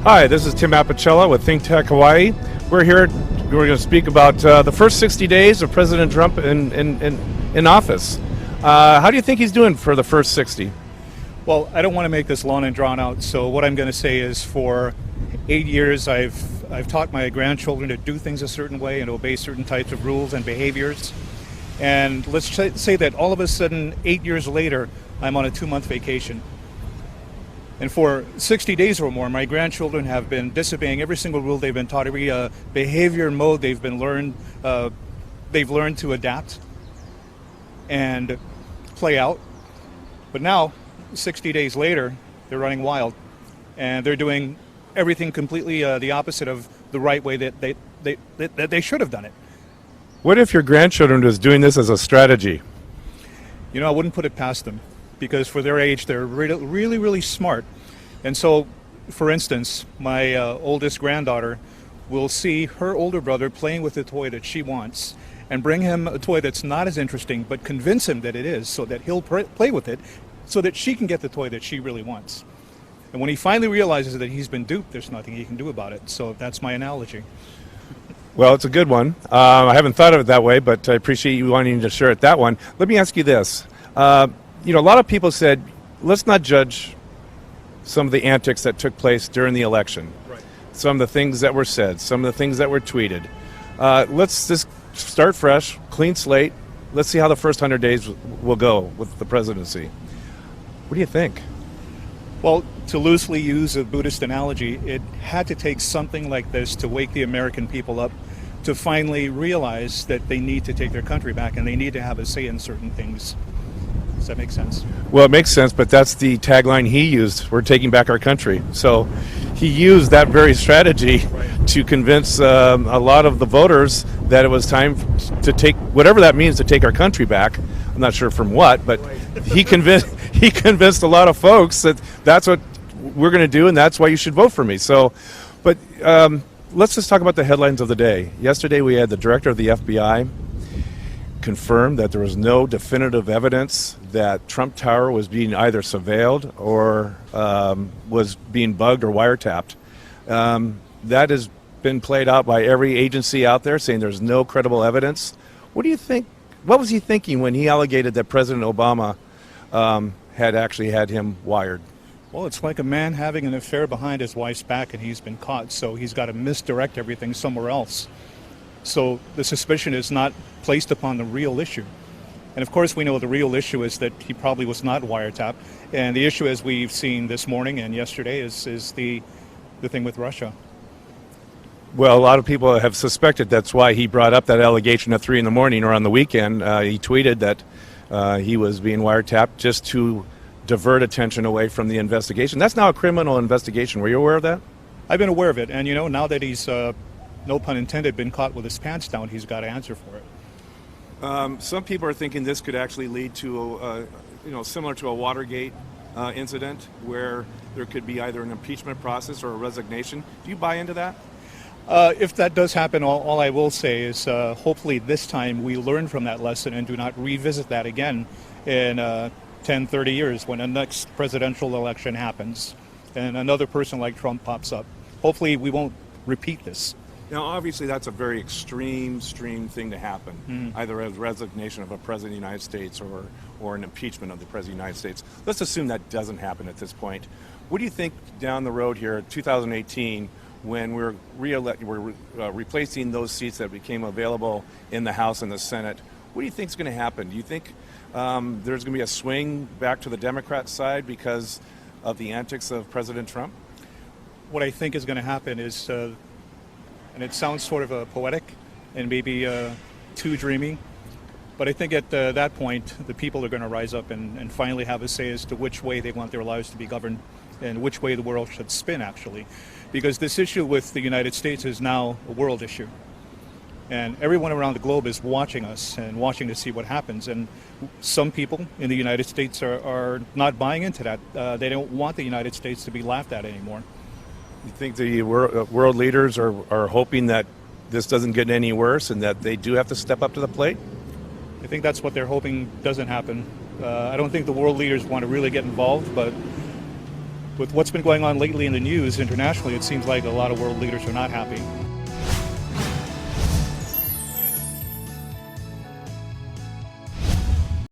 Hi, this is Tim Apicella with Think Tech Hawaii. We're here. We're going to speak about the first 60 days of President Trump in office. How do you think he's doing for the first 60? Well, I don't want to make this long and drawn out, so what I'm going to say is for 8 years I've taught my grandchildren to do things a certain way and obey certain types of rules and behaviors. And let's say that all of a sudden, 8 years later, I'm on a 2-month vacation. And for 60 days or more, my grandchildren have been disobeying every single rule they've been taught, every behavior mode they've learned to adapt and play out. But now, 60 days later, they're running wild, and they're doing everything completely the opposite of the right way that they should have done it. What if your grandchildren was doing this as a strategy? You know, I wouldn't put it past them, because for their age, they're really smart. And so, for instance, my oldest granddaughter will see her older brother playing with a toy that she wants and bring him a toy that's not as interesting, but convince him that it is, so that he'll play with it so that she can get the toy that she really wants. And when he finally realizes that he's been duped, there's nothing he can do about it. So that's my analogy. Well, it's a good one. I haven't thought of it that way, but I appreciate you wanting to share it that one. Let me ask you this. A lot of people said, let's not judge some of the antics that took place during the election. Right. Some of the things that were said, some of the things that were tweeted. Let's just start fresh, clean slate. Let's see how the first 100 days will go with the presidency. What do you think? Well, to loosely use a Buddhist analogy, it had to take something like this to wake the American people up to finally realize that they need to take their country back and they need to have a say in certain things. Does that make sense? Well, it makes sense, but that's the tagline he used. We're taking back our country. So he used that very strategy to convince a lot of the voters that it was time to take, whatever that means, to take our country back. I'm not sure from what, but he convinced a lot of folks that that's what we're going to do and that's why you should vote for me. So, but let's just talk about the headlines of the day. Yesterday we had the director of the FBI confirm that there was no definitive evidence that Trump Tower was being either surveilled or was being bugged or wiretapped. That has been played out by every agency out there, saying there's no credible evidence. What do you think? What was he thinking when he allegated that President Obama had actually had him wired? Well, it's like a man having an affair behind his wife's back and he's been caught, so he's got to misdirect everything somewhere else. So the suspicion is not placed upon the real issue. And of course we know the real issue is that he probably was not wiretapped. And the issue, as we've seen this morning and yesterday, is the thing with Russia. Well, a lot of people have suspected that's why he brought up that allegation at 3 in the morning or on the weekend. He tweeted that he was being wiretapped just to divert attention away from the investigation. That's now a criminal investigation. Were you aware of that? I've been aware of it. And, now that he's, no pun intended, been caught with his pants down, he's got to answer for it. Some people are thinking this could actually lead to, similar to a Watergate incident where there could be either an impeachment process or a resignation. Do you buy into that? If that does happen, all I will say is hopefully this time we learn from that lesson and do not revisit that again in 10, 30 years when the next presidential election happens and another person like Trump pops up. Hopefully we won't repeat this. Now, obviously, that's a very extreme thing to happen, either as resignation of a president of the United States or an impeachment of the president of the United States. Let's assume that doesn't happen at this point. What do you think down the road here, 2018, when we're replacing those seats that became available in the House and the Senate? What do you think is going to happen? Do you think there's going to be a swing back to the Democrat side because of the antics of President Trump? What I think is going to happen is, and it sounds sort of poetic and maybe too dreamy, but I think at that point the people are going to rise up and finally have a say as to which way they want their lives to be governed and which way the world should spin, actually. Because this issue with the United States is now a world issue. And everyone around the globe is watching us and watching to see what happens. And some people in the United States are not buying into that. They don't want the United States to be laughed at anymore. You think the world leaders are hoping that this doesn't get any worse and that they do have to step up to the plate? I think that's what they're hoping doesn't happen. I don't think the world leaders want to really get involved, but with what's been going on lately in the news internationally, it seems like a lot of world leaders are not happy.